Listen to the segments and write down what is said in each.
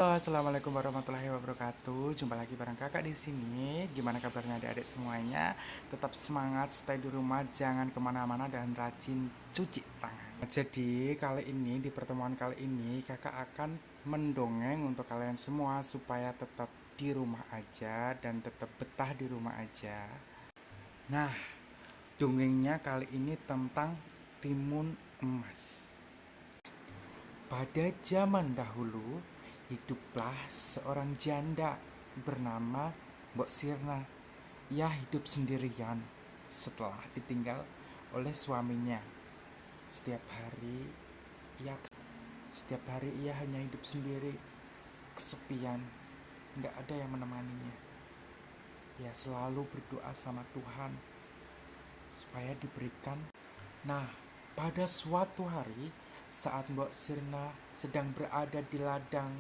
Halo, assalamualaikum warahmatullahi wabarakatuh. Jumpa lagi bareng kakak di sini. Gimana kabarnya adik-adik semuanya? Tetap semangat, stay di rumah, jangan kemana-mana dan rajin cuci tangan. Jadi kali ini di pertemuan kali ini kakak akan mendongeng untuk kalian semua supaya tetap di rumah aja dan tetap betah di rumah aja. Nah, dongengnya kali ini tentang timun emas. Pada zaman dahulu, hiduplah seorang janda bernama Mbok Sirna. Ia hidup sendirian setelah ditinggal oleh suaminya. Setiap hari ia setiap hari ia hanya hidup sendiri, kesepian, nggak ada yang menemaninya. Dia selalu berdoa sama Tuhan supaya diberikan. Nah, pada suatu hari saat Mbok Sirna sedang berada di ladang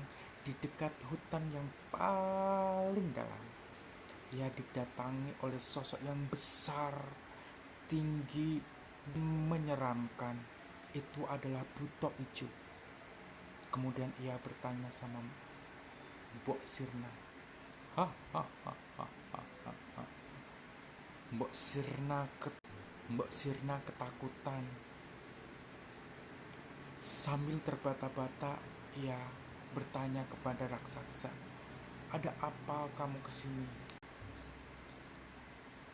di dekat hutan yang paling dalam, ia didatangi oleh sosok yang besar, tinggi, menyeramkan. Itu adalah buto hijau. Kemudian ia bertanya sama Mbok Sirna. Mbok Sirna Mbok Sirna ketakutan. Sambil terbata-bata, ia bertanya kepada raksasa, "Ada apa kamu kesini?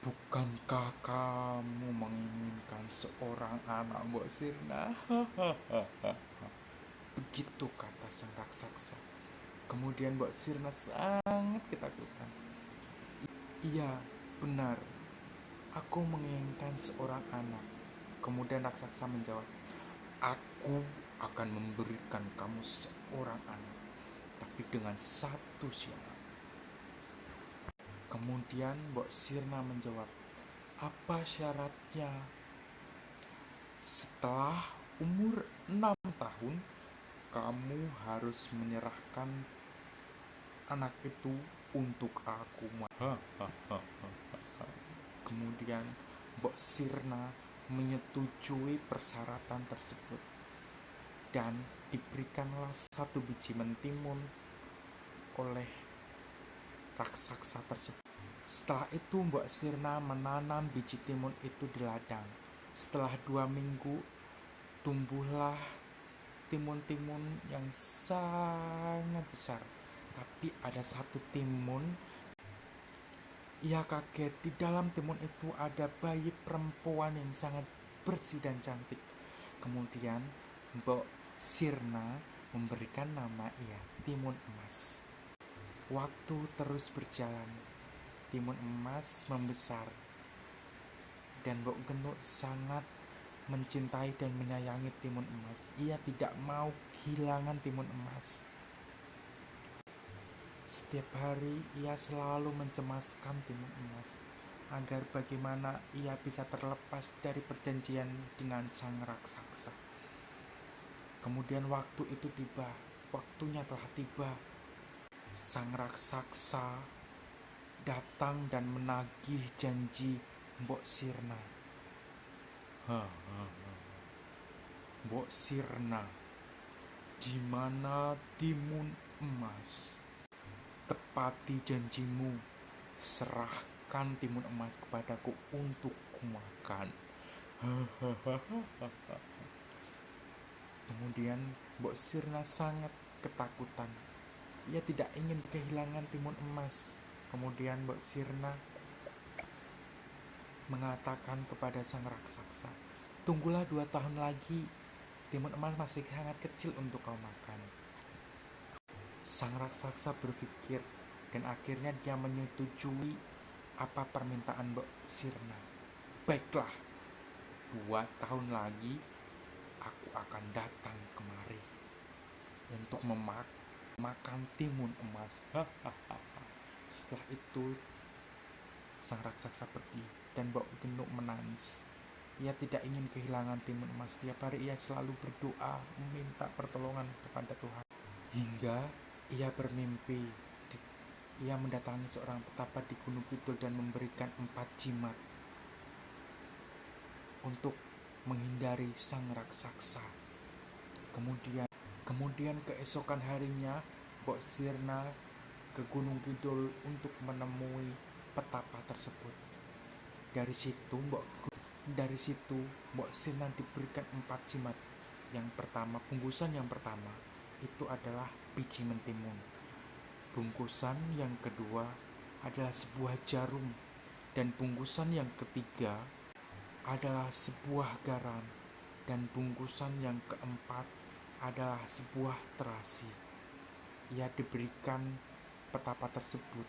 Bukankah kamu menginginkan seorang anak, Mbok Sirna?" Begitu kata sang raksasa. Kemudian Mbok Sirna sangat ketakutan. "Iya, benar. Aku menginginkan seorang anak." Kemudian raksasa menjawab, "Aku akan memberikan kamu seorang anak, tapi dengan satu syarat." Kemudian Mbok Sirna menjawab, "Apa syaratnya?" "Setelah umur 6 tahun, kamu harus menyerahkan anak itu untuk aku." Kemudian Mbok Sirna menyetujui persyaratan tersebut dan diberikanlah satu biji mentimun oleh raksasa tersebut. Setelah itu Mbok Sirna menanam biji timun itu di ladang. Setelah 2 minggu, tumbuhlah timun-timun yang sangat besar. Tapi ada satu timun, ia kaget. Di dalam timun itu ada bayi perempuan yang sangat bersih dan cantik. Kemudian Mbok Sirna memberikan nama ia Timun Emas. Waktu terus berjalan. Timun emas membesar dan Mbok Genuk sangat mencintai dan menyayangi timun emas. Ia tidak mau kehilangan timun emas. Setiap hari ia selalu mencemaskan timun emas agar bagaimana ia bisa terlepas dari perjanjian dengan sang raksasa. Kemudian waktu itu tiba, waktunya telah tiba. Sang raksasa datang dan menagih janji Mbok Sirna. Mbok Sirna, di mana timun emas? Tepati janjimu, serahkan timun emas kepadaku untuk kumakan. Kemudian Mbok Sirna sangat ketakutan. Ia tidak ingin kehilangan timun emas. Kemudian Mbok Sirna mengatakan kepada sang raksasa, "Tunggulah 2 tahun lagi, timun emas masih sangat kecil untuk kau makan." Sang raksasa berpikir dan akhirnya dia menyetujui apa permintaan Mbok Sirna. "Baiklah, 2 tahun lagi aku akan datang kemari untuk memakan timun emas." Setelah itu sang raksasa pergi dan Mbok Genuk menangis. Ia tidak ingin kehilangan timun emas. Setiap hari ia selalu berdoa meminta pertolongan kepada Tuhan. Hingga ia bermimpi ia mendatangi seorang petapa di Gunung Kidul dan memberikan 4 jimat untuk menghindari sang raksasa. Kemudian keesokan harinya Mbok Sirna ke Gunung Kidul untuk menemui petapa tersebut. Dari situ Mbok Sirna diberikan 4 jimat. Bungkusan yang pertama itu adalah biji mentimun. Bungkusan yang kedua adalah sebuah jarum, dan bungkusan yang ketiga adalah sebuah garam, dan bungkusan yang keempat adalah sebuah terasi. Ia diberikan petapa tersebut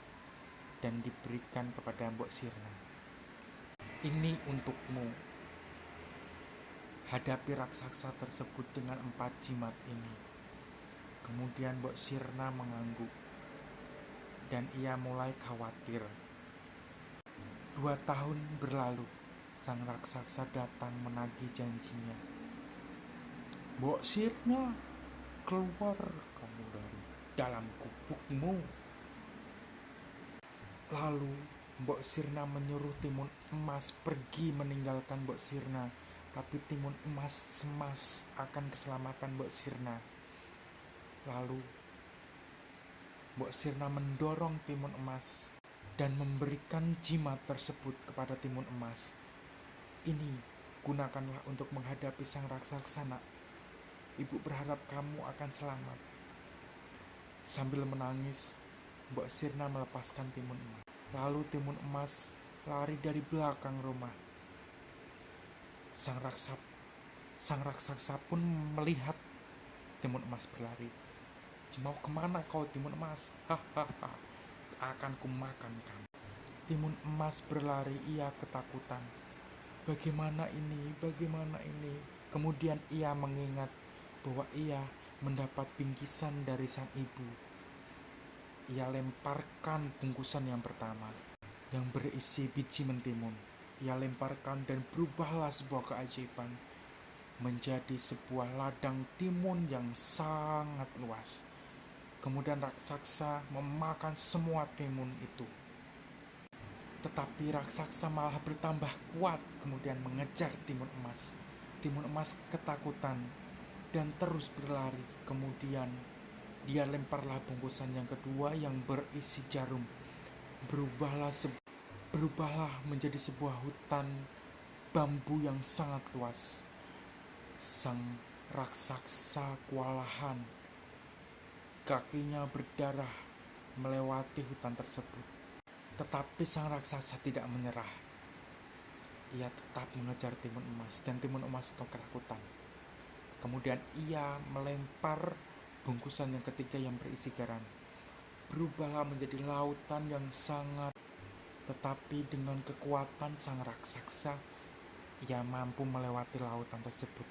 dan diberikan kepada Mbok Sirna. Ini untukmu. Hadapi raksasa tersebut dengan 4 jimat ini. Kemudian Mbok Sirna mengangguk dan ia mulai khawatir. 2 tahun berlalu, sang raksasa datang menagih janjinya. Mbok Sirna, keluar kamu dari dalam gubukmu. Lalu Mbok Sirna menyuruh Timun Emas pergi meninggalkan Mbok Sirna, tapi Timun Emas cemas akan keselamatan Mbok Sirna. Lalu Mbok Sirna mendorong Timun Emas dan memberikan jimat tersebut kepada Timun Emas. Ini gunakanlah untuk menghadapi sang raksasa, nak. Ibu berharap kamu akan selamat. Sambil menangis, Mbok Sirna melepaskan Timun Emas. Lalu Timun Emas lari dari belakang rumah. Sang raksasa pun melihat Timun Emas berlari. Mau kemana kau, Timun Emas? Hahaha, akan kumakan kamu. Timun Emas berlari, ia ketakutan. Bagaimana ini? Kemudian ia mengingat bahwa ia mendapat bingkisan dari sang ibu. Ia lemparkan bungkusan yang pertama yang berisi biji mentimun. Ia lemparkan dan berubahlah sebuah keajaiban menjadi sebuah ladang timun yang sangat luas. Kemudian raksasa memakan semua timun itu. Tetapi raksasa malah bertambah kuat, kemudian mengejar Timun Emas. Timun Emas ketakutan dan terus berlari. Kemudian dia lemparlah bungkusan yang kedua yang berisi jarum. Berubahlah menjadi sebuah hutan bambu yang sangat luas. Sang raksasa kewalahan, kakinya berdarah melewati hutan tersebut. Tetapi sang raksasa tidak menyerah. Ia tetap mengejar Timun Emas dan Timun Emas ketakutan. Kemudian ia melempar bungkusan yang ketiga yang berisi garam. Berubahlah menjadi lautan yang sangat, tetapi dengan kekuatan sang raksasa, ia mampu melewati lautan tersebut.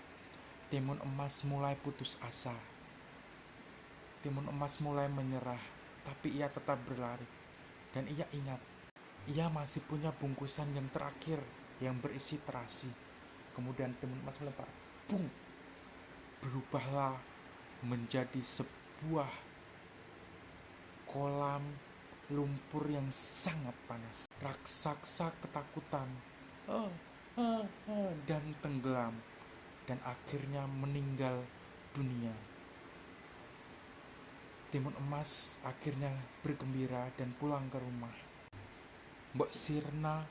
Timun Emas mulai putus asa. Timun Emas mulai menyerah, tapi ia tetap berlari. Dan ia ingat, ia masih punya bungkusan yang terakhir yang berisi terasi. Kemudian Timun Emas melempar, bung! Berubahlah menjadi sebuah kolam lumpur yang sangat panas. Raksasa ketakutan dan tenggelam dan akhirnya meninggal dunia. Timun Emas akhirnya bergembira dan pulang ke rumah. Mbok Sirna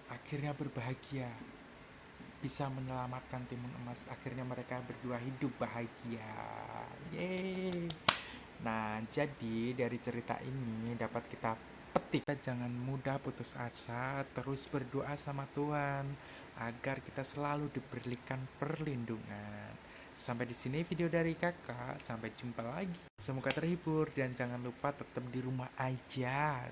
akhirnya berbahagia bisa menyelamatkan Timun Emas. Akhirnya mereka berdua hidup bahagia. Yeay. Nah, jadi dari cerita ini dapat kita petik, kita jangan mudah putus asa, terus berdoa sama Tuhan agar kita selalu diberikan perlindungan. Sampai di sini video dari kakak, sampai jumpa lagi. Semoga terhibur dan jangan lupa tetap di rumah aja.